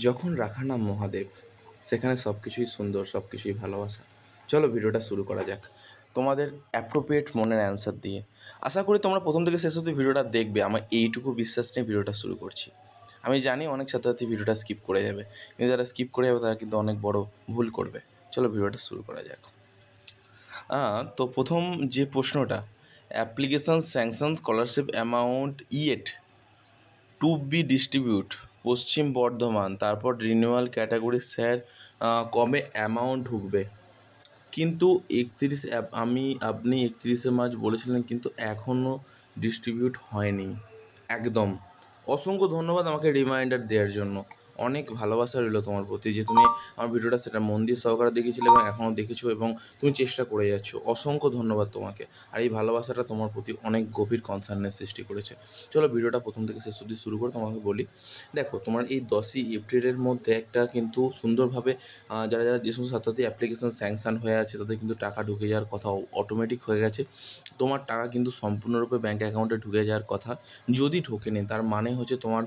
যখন রাখার নাম মহাদেব, সেখানে সব কিছুই সুন্দর, সব কিছুই ভালোবাসা। চলো ভিডিওটা শুরু করা যাক তোমাদের অ্যাপ্রোপ্রিয়েট মনের অ্যান্সার দিয়ে। আশা করি তোমরা প্রথম থেকে শেষ অবধি ভিডিওটা দেখবে, আমার এইটুকু বিশ্বাস নিয়ে ভিডিওটা শুরু করছি। আমি জানি অনেক ছাত্রছাত্রী ভিডিওটা স্কিপ করে যাবে, কিন্তু যারা স্কিপ করে যাবে তারা কিন্তু অনেক বড় ভুল করবে। চলো ভিডিওটা শুরু করা যাক। তো প্রথম যে প্রশ্নটা, application sanction scholarship amount yet to be distribute Paschim Bardhaman, তারপর রিনিউয়াল ক্যাটাগরি স্যার কবে অ্যামাউন্ট ঢুকবে? কিন্তু আপনি 31শে মার্চ বলেছিলেন, কিন্তু এখনও ডিস্ট্রিবিউট হয়নি একদম। অসংখ্য ধন্যবাদ আমাকে রিমাইন্ডার দেওয়ার জন্য। অনেক ভালোবাসা রইলো তোমার প্রতি যে তুমি আমার ভিডিওটা সেটা মন দিয়ে সহকারে দেখেছিলে এবং এখনও দেখেছো এবং তুমি চেষ্টা করে যাচ্ছ। অসংখ্য ধন্যবাদ তোমাকে। আর এই ভালোবাসাটা তোমার প্রতি অনেক গভীর কনসার্নের সৃষ্টি করেছে। চলো ভিডিওটা প্রথম থেকে শেষ অবধি শুরু করে তোমাকে বলি। দেখো, তোমার এই 10ই এপ্রিলের মধ্যে একটা কিন্তু সুন্দরভাবে যারা যে সমস্ত ছাত্রছাত্রী অ্যাপ্লিকেশন স্যাংশন হয়ে আছে তাদের কিন্তু টাকা ঢুকে যাওয়ার কথা অটোমেটিক হয়ে গেছে। তোমার টাকা কিন্তু সম্পূর্ণরূপে ব্যাঙ্ক অ্যাকাউন্টে ঢুকে যাওয়ার কথা। যদি ঢোকেনি তার মানে হচ্ছে তোমার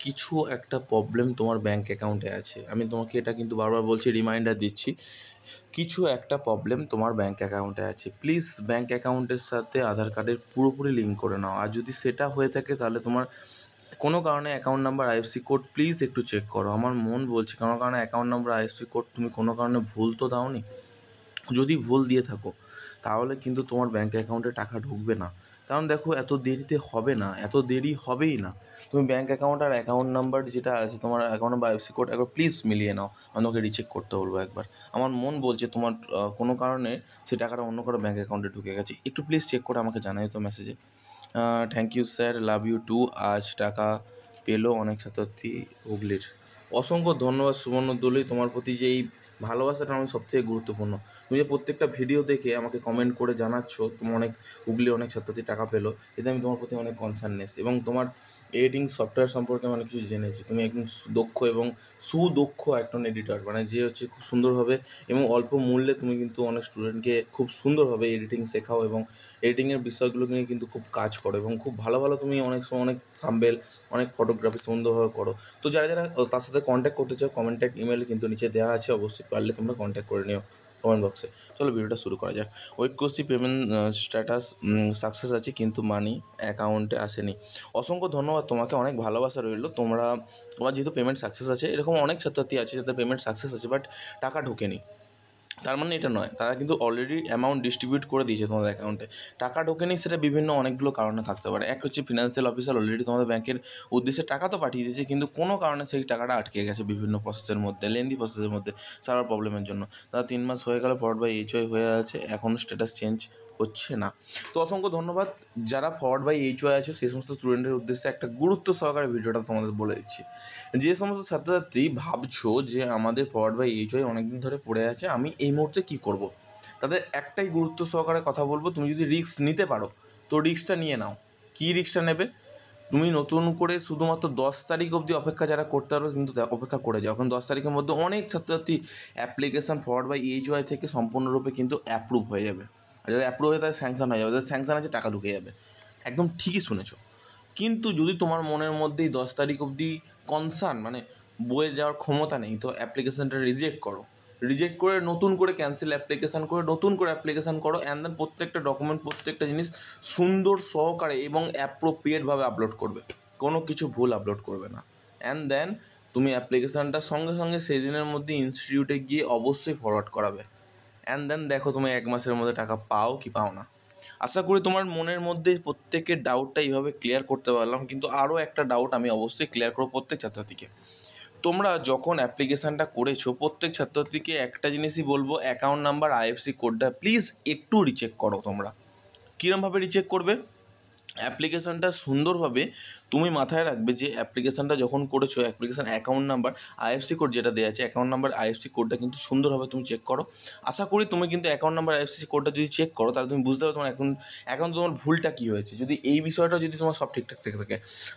কিছু একটা প্রবলেম তোমার ব্যাঙ্ক অ্যাকাউন্টে আছে। আমি তোমাকে এটা কিন্তু বারবার বলছি, রিমাইন্ডার দিচ্ছি, কিছু একটা প্রবলেম তোমার ব্যাঙ্ক অ্যাকাউন্টে আছে। প্লিজ ব্যাঙ্ক অ্যাকাউন্টের সাথে আধার কার্ডের পুরোপুরি লিঙ্ক করে নাও। আর যদি সেটা হয়ে থাকে তাহলে তোমার কোনো কারণে account number IFC code please একটু চেক করো। আমার মন বলছে কোনো কারণে অ্যাকাউন্ট নাম্বার আইএফসি কোড তুমি কোনো কারণে ভুল তো দাওনি। যদি ভুল দিয়ে থাকো তাহলে কিন্তু তোমার ব্যাঙ্ক অ্যাকাউন্টে টাকা ঢুকবে না। কারণ দেখো, এত দেরিতে হবে না, এত দেরি হবেই না। তুমি ব্যাঙ্ক অ্যাকাউন্ট আর অ্যাকাউন্ট নাম্বার যেটা আছে তোমার অ্যাকাউন্ট নাম্বার আইএফসি কোড একবার প্লিজ মিলিয়ে নাও। আমি তোমাকে রিচেক করতে বলবো একবার। আমার মন বলছে তোমার কোনো কারণে সেই টাকাটা অন্য কারো ব্যাঙ্ক অ্যাকাউন্টে ঢুকে গেছে। একটু প্লিজ চেক করে আমাকে জানাই তো মেসেজে। Thank you sir, love you too. আজ টাকা পেলো অনেক ছাত্রছাত্রী হুগলির। অসংখ্য ধন্যবাদ সুবর্ণ দলি, তোমার প্রতি যে এই ভালোবাসাটা আমার সবথেকে গুরুত্বপূর্ণ। তুমি যে প্রত্যেকটা ভিডিও দেখে আমাকে কমেন্ট করে জানাচ্ছ তোমার হুগলি অনেক ছাত্রছাত্রী টাকা পেলো, এতে আমি তোমার প্রতি অনেক কনসার্নেস এবং তোমার এডিটিং সফটওয়্যার সম্পর্কে আমি অনেক কিছু জেনেছি। তুমি একদম দক্ষ এবং সুদক্ষ একজন এডিটর, মানে যে হচ্ছে খুব সুন্দরভাবে এবং অল্প মূল্যে তুমি কিন্তু অনেক স্টুডেন্টকে খুব সুন্দরভাবে এডিটিং শেখাও এবং এডিটিংয়ের বিষয়গুলো নিয়ে কিন্তু খুব কাজ করো এবং খুব ভালো ভালো তুমি অনেক সময় অনেক থাম্বনেল, অনেক ফটোগ্রাফি সুন্দরভাবে করো। তো যারা যারা তার সাথে কন্ট্যাক্ট করতে চাও, কন্ট্যাক্ট ইমেল কিন্তু নিচে দেওয়া আছে, অবশ্যই পারলে তোমরা কন্ট্যাক্ট করে নিও কমেন্ট বক্সে। চলো ভিডিওটা শুরু করা যাক। ওয়েট করছি, পেমেন্ট স্ট্যাটাস সাকসেস আছে কিন্তু মানি অ্যাকাউন্টে আসেনি। অসংখ্য ধন্যবাদ তোমাকে, অনেক ভালোবাসা রইলো। তোমার যেহেতু পেমেন্ট সাকসেস আছে, এরকম অনেক ছাত্রছাত্রী আছে যাদের পেমেন্ট সাকসেস আছে বাট টাকা ঢোকেনি। তার মানে এটা নয় তারা কিন্তু অলরেডি অ্যামাউন্ট ডিস্ট্রিবিউট করে দিয়েছে তোমাদের অ্যাকাউন্টে, টাকা ঢোকেনি। সেটা বিভিন্ন অনেকগুলো কারণে থাকতে পারে। এক হচ্ছে ফিনান্সিয়াল অফিসার অলরেডি তোমাদের ব্যাংকের উদ্দেশ্যে টাকা তো পাঠিয়ে দিয়েছে, কিন্তু কোনো কারণে সেই টাকাটা আটকে গেছে বিভিন্ন প্রসেসের মধ্যে, লেন্দি প্রসেসের মধ্যে, সার্ভার প্রবলেমের জন্য। তারা 3 মাস হয়ে গেল ফরওয়ার্ড বাই এইচওয়াই হয়ে আছে, এখনও স্ট্যাটাস চেঞ্জ হচ্ছে না। তো অসংখ্য ধন্যবাদ। যারা ফরওয়ার্ড বাই এইচওয়াই আছে সেই সমস্ত স্টুডেন্টের উদ্দেশ্যে একটা গুরুত্ব সহকারে ভিডিওটা তোমাদের বলে দিচ্ছি। যে সমস্ত ছাত্রছাত্রী ভাবছো যে আমাদের ফরওয়ার্ড বাই এইচওয়াই অনেকদিন ধরে পড়ে আছে, আমি এই মুহূর্তে কী করব, তাদের একটাই গুরুত্ব সহকারে কথা বলবো, তুমি যদি রিস্ক নিতে পারো তো রিস্কটা নিয়ে নাও। কী রিস্কটা নেবে? তুমি নতুন করে শুধুমাত্র 10 তারিখ অবধি অপেক্ষা যারা করতে পারবে কিন্তু অপেক্ষা করে যাও, কারণ 10 তারিখের মধ্যে অনেক ছাত্রছাত্রী অ্যাপ্লিকেশান ফরওয়ার্ড বাই এইচওয়াই থেকে সম্পূর্ণরূপে কিন্তু অ্যাপ্রুভ হয়ে যাবে। আর যারা অ্যাপ্রুভ হয়ে তাদের স্যাংশন হয়ে যাবে, যাদের স্যাংশন আছে টাকা ঢুকে যাবে। একদম ঠিকই শুনেছো। কিন্তু যদি তোমার মনের মধ্যেই 10 তারিখ অবধি কনসার্ন, মানে বয়ে যাওয়ার ক্ষমতা নেই, তো অ্যাপ্লিকেশানটা রিজেক্ট করো। রিজেক্ট করে নতুন করে ক্যান্সেল অ্যাপ্লিকেশান করে নতুন করে অ্যাপ্লিকেশান করো। অ্যান্ড দেন প্রত্যেকটা ডকুমেন্ট, প্রত্যেকটা জিনিস সুন্দর সহকারে এবং অ্যাপ্রোপ্রিয়েটভাবে আপলোড করবে, কোনো কিছু ভুল আপলোড করবে না। অ্যান্ড দেন তুমি অ্যাপ্লিকেশানটা সঙ্গে সঙ্গে সেই দিনের মধ্যে ইনস্টিটিউটে গিয়ে অবশ্যই ফরওয়ার্ড করাবে। অ্যান্ড দেন দেখো তুমি 1 মাসের মধ্যে টাকা পাও কি পাও না। আশা করি তোমার মনের মধ্যে প্রত্যেকের ডাউটটা এইভাবে ক্লিয়ার করতে পারলাম, কিন্তু আরও একটা ডাউট আমি অবশ্যই ক্লিয়ার করব প্রত্যেক ছাত্রছাত্রীকে। তোমরা যখন অ্যাপ্লিকেশানটা করেছো প্রত্যেক ছাত্রছাত্রীকে একটা জিনিসই বলবো, অ্যাকাউন্ট নাম্বার আইএফসি কোডটা প্লিজ একটু রিচেক করো। তোমরা কীরমভাবে রিচেক করবে? অ্যাপ্লিকেশানটা সুন্দরভাবে তুমি মাথায় রাখবে যে অ্যাপ্লিকেশানটা যখন করেছো application account number IFC code যেটা দেওয়া আছে, অ্যাকাউন্ট নাম্বার আইএফসি কোডটা কিন্তু সুন্দরভাবে তুমি চেক করো। আশা করি তুমি কিন্তু অ্যাকাউন্ট নাম্বার আইএফসি কোডটা যদি চেক করো তাহলে তুমি বুঝতে পারো তোমার এখন তোমার ভুলটা কী হয়েছে। যদি এই বিষয়টা যদি তোমার সব ঠিকঠাক থেকে থাকে,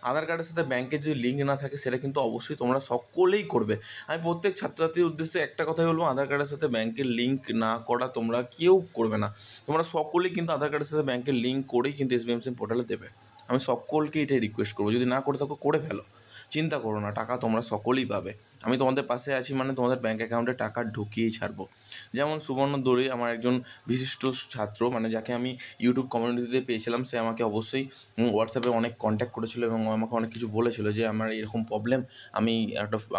আধার কার্ডের সাথে ব্যাংকের যদি লিঙ্ক না থাকে, সেটা কিন্তু অবশ্যই তোমরা সকলেই করবে। আমি প্রত্যেক ছাত্রছাত্রীর উদ্দেশ্যে একটা কথাই বলবো, আধার কার্ডের সাথে ব্যাংকের লিঙ্ক না করা তোমরা কেউ করবে না। তোমরা সকলেই কিন্তু আধার কার্ডের সাথে ব্যাংকের লিঙ্ক করেই কিন্তু এসবিএমসি পোর্টালে দেবে। আমি সকলকে এটাই রিকোয়েস্ট করবো, যদি না করে থাকো করে ফেলো, চিন্তা করো না, টাকা তোমরা সকলেই পাবে। আমি তোমাদের পাশে আছি মানে তোমাদের ব্যাঙ্ক অ্যাকাউন্টে টাকা ঢুকিয়েই ছাড়বো। যেমন সুবর্ণ দড়ি আমার একজন বিশিষ্ট ছাত্র, মানে যাকে আমি ইউটিউব কমিউনিটিতে পেয়েছিলাম, সে আমাকে অবশ্যই হোয়াটসঅ্যাপে অনেক কন্ট্যাক্ট করেছিল এবং আমাকে অনেক কিছু বলেছিল যে আমার এরকম প্রবলেম, আমি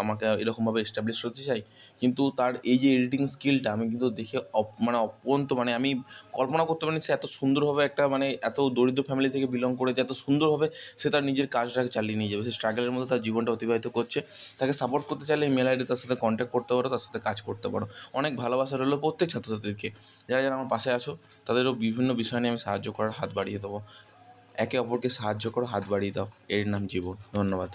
আমাকে এরকমভাবে এস্টাবলিশ করতে চাই। কিন্তু তার এই যে এডিটিং স্কিলটা আমি কিন্তু দেখে মানে অপরন্ত, মানে আমি কল্পনা করতে পারিনি সে এত সুন্দরভাবে একটা, মানে এত দরিদ্র ফ্যামিলি থেকে বিলং করে যে এত সুন্দরভাবে সে তার নিজের কাজটাকে চালিয়ে নিয়ে যাবে। সে স্ট্রাগলের মধ্যে তার জীবনটা অতিবাহিত করছে। তাকে সাপোর্ট করতে চাইলে এই মেল আইডি তার সাথে কন্ট্যাক্ট করতে পারো, তার সাথে কাজ করতে পারো। অনেক ভালোবাসা রইলো প্রত্যেক ছাত্রছাত্রীকে। যারা যারা আমার পাশে আছো তাদেরও বিভিন্ন বিষয় নিয়ে আমি সাহায্য করার হাত বাড়িয়ে দেবো। একে অপরকে সাহায্য করো, হাত বাড়িয়ে দাও। এর নাম জীবন। ধন্যবাদ।